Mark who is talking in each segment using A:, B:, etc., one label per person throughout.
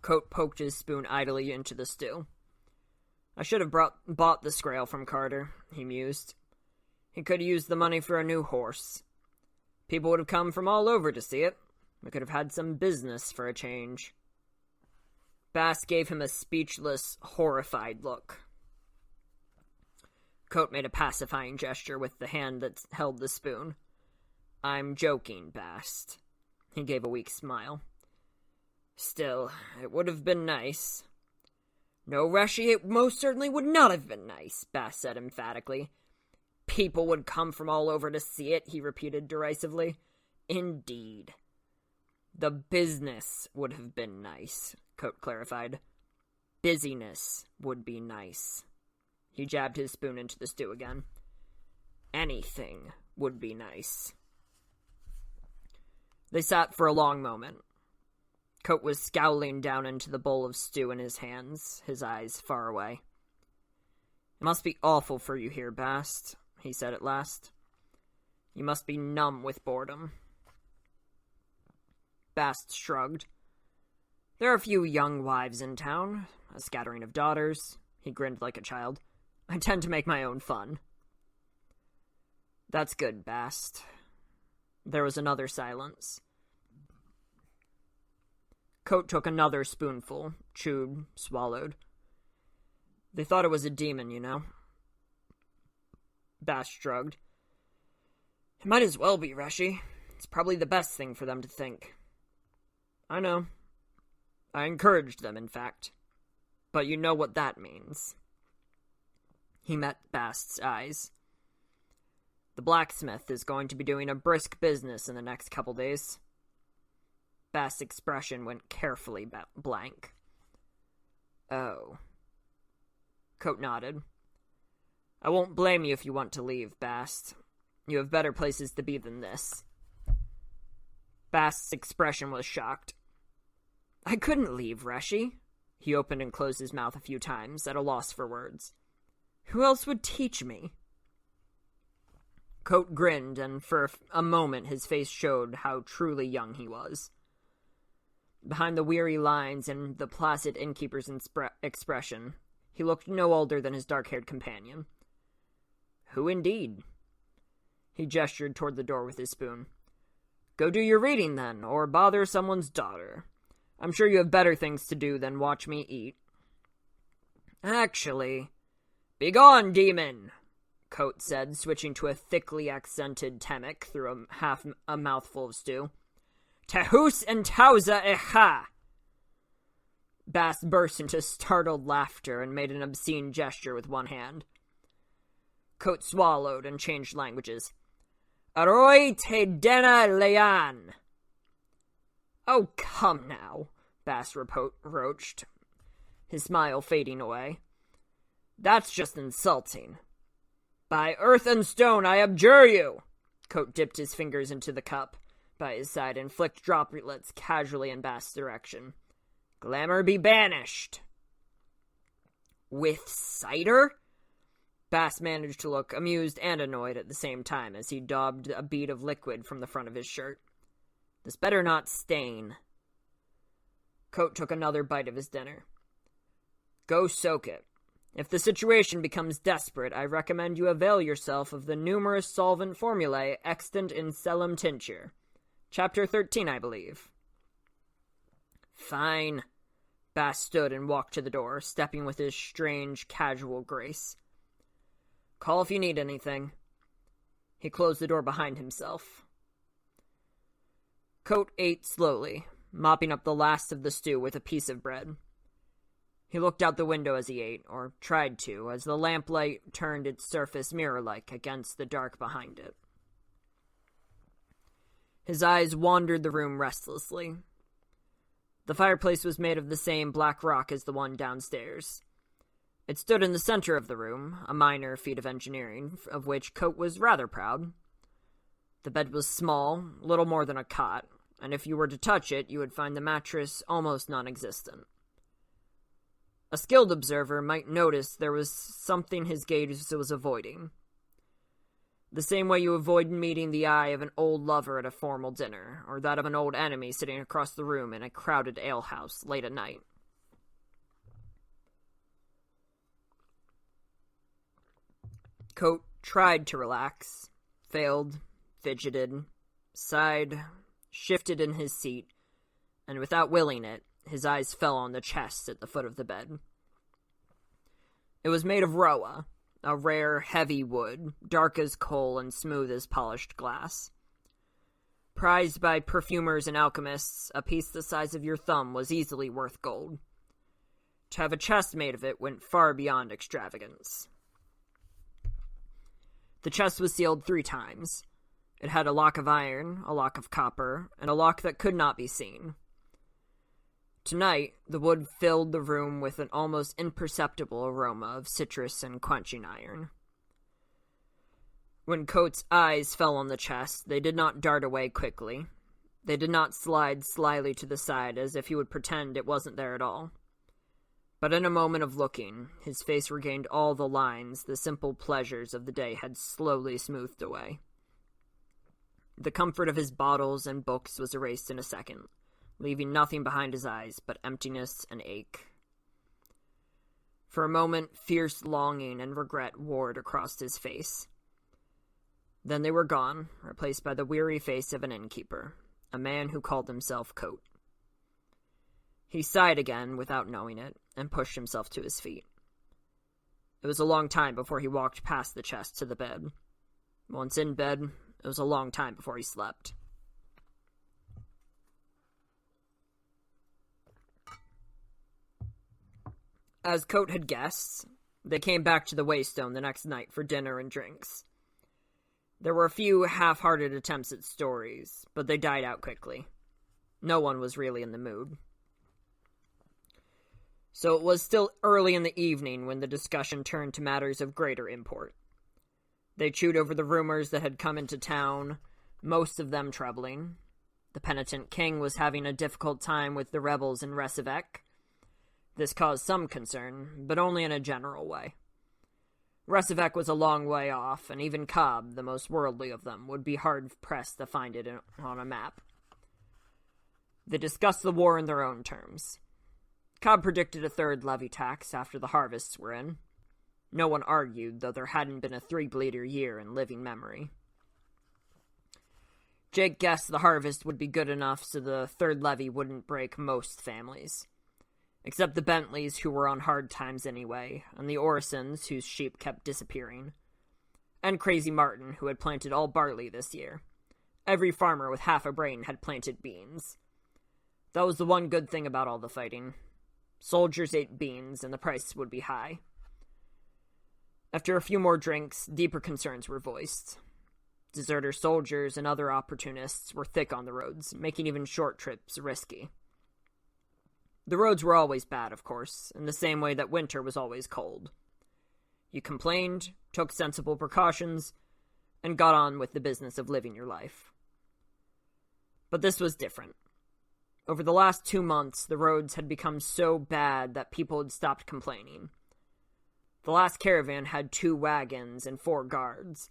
A: Coat poked his spoon idly into the stew. I should have bought the Scrael from Carter, he mused. He could have used the money for a new horse. People would have come from all over to see it. We could have had some business for a change. Bast gave him a speechless, horrified look. Coat made a pacifying gesture with the hand that held the spoon. I'm joking, Bast. He gave a weak smile. Still, it would have been nice. No, Reshi, it most certainly would not have been nice, Bast said emphatically. People would come from all over to see it, he repeated derisively. Indeed. The business would have been nice, Coat clarified. Busyness would be nice. He jabbed his spoon into the stew again. Anything would be nice. They sat for a long moment. Coat was scowling down into the bowl of stew in his hands, his eyes far away. It must be awful for you here, Bast, he said at last. You must be numb with boredom. Bast shrugged. There are a few young wives in town, a scattering of daughters. He grinned like a child. I tend to make my own fun. That's good, Bast. There was another silence. Coat took another spoonful, chewed, swallowed. They thought it was a demon, you know. Bast shrugged. It might as well be, Reshi. It's probably the best thing for them to think. I know. I encouraged them, in fact. But you know what that means. He met Bast's eyes. The blacksmith is going to be doing a brisk business in the next couple days. Bast's expression went carefully blank. Oh. Coat nodded. I won't blame you if you want to leave, Bast. You have better places to be than this. Bast's expression was shocked. I couldn't leave, Reshi. He opened and closed his mouth a few times, at a loss for words. Who else would teach me? Coat grinned, and for a moment his face showed how truly young he was. Behind the weary lines and the placid innkeeper's expression, he looked no older than his dark-haired companion. Who indeed? He gestured toward the door with his spoon. Go do your reading, then, or bother someone's daughter. I'm sure you have better things to do than watch me eat. Actually, begone, demon! Coat said, switching to a thickly accented Temic through half a mouthful of stew. Tehus and Tauza echa! Bast burst into startled laughter and made an obscene gesture with one hand. Coat swallowed and changed languages. Aroi te dena leyan! Oh, come now, Bast reproached, his smile fading away. That's just insulting. By earth and stone, I abjure you! Coat dipped his fingers into the cup by his side and flicked droplets casually in Bast's direction. Glamour be banished! With cider? Bast managed to look amused and annoyed at the same time as he daubed a bead of liquid from the front of his shirt. This better not stain. Coat took another bite of his dinner. Go soak it. If the situation becomes desperate, I recommend you avail yourself of the numerous solvent formulae extant in Selim Tincture. Chapter 13, I believe. Fine. Bast stood and walked to the door, stepping with his strange, casual grace. Call if you need anything. He closed the door behind himself. Coat ate slowly, mopping up the last of the stew with a piece of bread. He looked out the window as he ate, or tried to, as the lamplight turned its surface mirror-like against the dark behind it. His eyes wandered the room restlessly. The fireplace was made of the same black rock as the one downstairs. It stood in the center of the room, a minor feat of engineering, of which Coat was rather proud. The bed was small, little more than a cot, and if you were to touch it, you would find the mattress almost non-existent. A skilled observer might notice there was something his gaze was avoiding. The same way you avoid meeting the eye of an old lover at a formal dinner, or that of an old enemy sitting across the room in a crowded alehouse late at night. Coat tried to relax, failed, fidgeted, sighed, shifted in his seat, and without willing it, his eyes fell on the chest at the foot of the bed. It was made of roa, a rare, heavy wood, dark as coal and smooth as polished glass. Prized by perfumers and alchemists, a piece the size of your thumb was easily worth gold. To have a chest made of it went far beyond extravagance. The chest was sealed 3 times. It had a lock of iron, a lock of copper, and a lock that could not be seen. Tonight, the wood filled the room with an almost imperceptible aroma of citrus and quenching iron. When Coat's eyes fell on the chest, they did not dart away quickly. They did not slide slyly to the side as if he would pretend it wasn't there at all. But in a moment of looking, his face regained all the lines the simple pleasures of the day had slowly smoothed away. The comfort of his bottles and books was erased in a second, leaving nothing behind his eyes but emptiness and ache. For a moment, fierce longing and regret warred across his face. Then they were gone, replaced by the weary face of an innkeeper, a man who called himself Coat. He sighed again without knowing it, and pushed himself to his feet. It was a long time before he walked past the chest to the bed. Once in bed, it was a long time before he slept. As Coat had guessed, they came back to the Waystone the next night for dinner and drinks. There were a few half-hearted attempts at stories, but they died out quickly. No one was really in the mood. So it was still early in the evening when the discussion turned to matters of greater import. They chewed over the rumors that had come into town, most of them troubling. The penitent king was having a difficult time with the rebels in Resivek. This caused some concern, but only in a general way. Resivek was a long way off, and even Cobb, the most worldly of them, would be hard-pressed to find it on a map. They discussed the war in their own terms. Cobb predicted a 3rd levy tax after the harvests were in. No one argued, though there hadn't been a 3-bleeder year in living memory. Jake guessed the harvest would be good enough so the 3rd levy wouldn't break most families. Except the Bentleys, who were on hard times anyway, and the Orisons, whose sheep kept disappearing. And Crazy Martin, who had planted all barley this year. Every farmer with half a brain had planted beans. That was the one good thing about all the fighting. Soldiers ate beans, and the price would be high. After a few more drinks, deeper concerns were voiced. Deserter soldiers and other opportunists were thick on the roads, making even short trips risky. The roads were always bad, of course, in the same way that winter was always cold. You complained, took sensible precautions, and got on with the business of living your life. But this was different. Over the last 2 months, the roads had become so bad that people had stopped complaining. The last caravan had 2 wagons and 4 guards.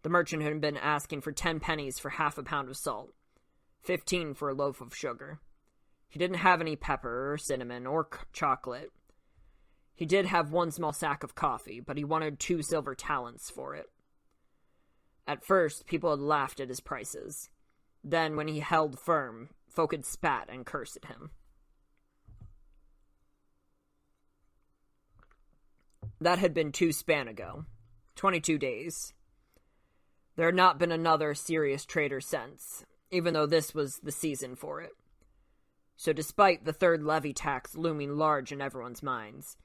A: The merchant had been asking for 10 pennies for half a pound of salt, 15 for a loaf of sugar. He didn't have any pepper or cinnamon or chocolate. He did have 1 small sack of coffee, but he wanted 2 silver talents for it. At first, people had laughed at his prices. Then, when he held firm, folk had spat and cursed at him. That had been 2 span ago. 22 days. There had not been another serious trader since, even though this was the season for it. So despite the 3rd levy tax looming large in everyone's minds,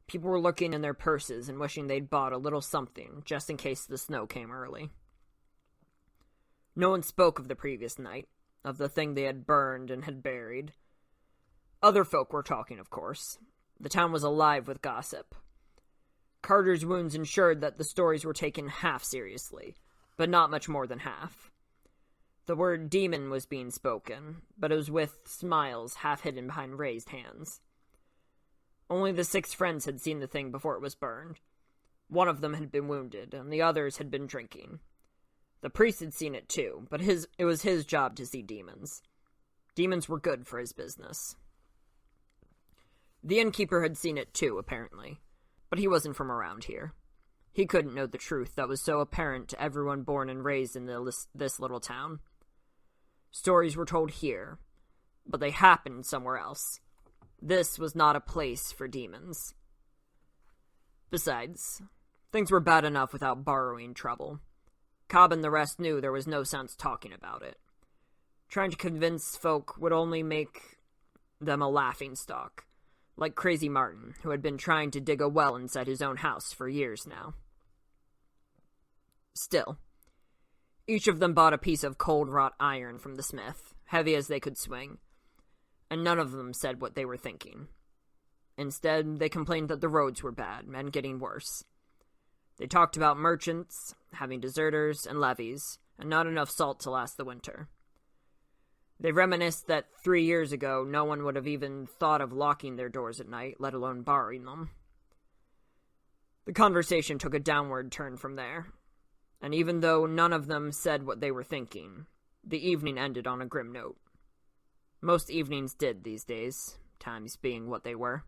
A: people were looking in their purses and wishing they'd bought a little something, just in case the snow came early. No one spoke of the previous night, of the thing they had burned and had buried. Other folk were talking, of course. The town was alive with gossip. Carter's wounds ensured that the stories were taken half seriously, but not much more than half. The word demon was being spoken, but it was with smiles half hidden behind raised hands. Only the 6 friends had seen the thing before it was burned. One of them had been wounded, and the others had been drinking. The priest had seen it too, but it was his job to see demons. Demons were good for his business. The innkeeper had seen it too, apparently, but he wasn't from around here. He couldn't know the truth that was so apparent to everyone born and raised in this little town. Stories were told here, but they happened somewhere else. This was not a place for demons. Besides, things were bad enough without borrowing trouble. Cobb and the rest knew there was no sense talking about it. Trying to convince folk would only make them a laughingstock, like Crazy Martin, who had been trying to dig a well inside his own house for years now. Still, each of them bought a piece of cold wrought iron from the smith, heavy as they could swing, and none of them said what they were thinking. Instead, they complained that the roads were bad and getting worse. They talked about merchants, having deserters and levies, and not enough salt to last the winter. They reminisced that 3 years ago no one would have even thought of locking their doors at night, let alone barring them. The conversation took a downward turn from there, and even though none of them said what they were thinking, the evening ended on a grim note. Most evenings did these days, times being what they were.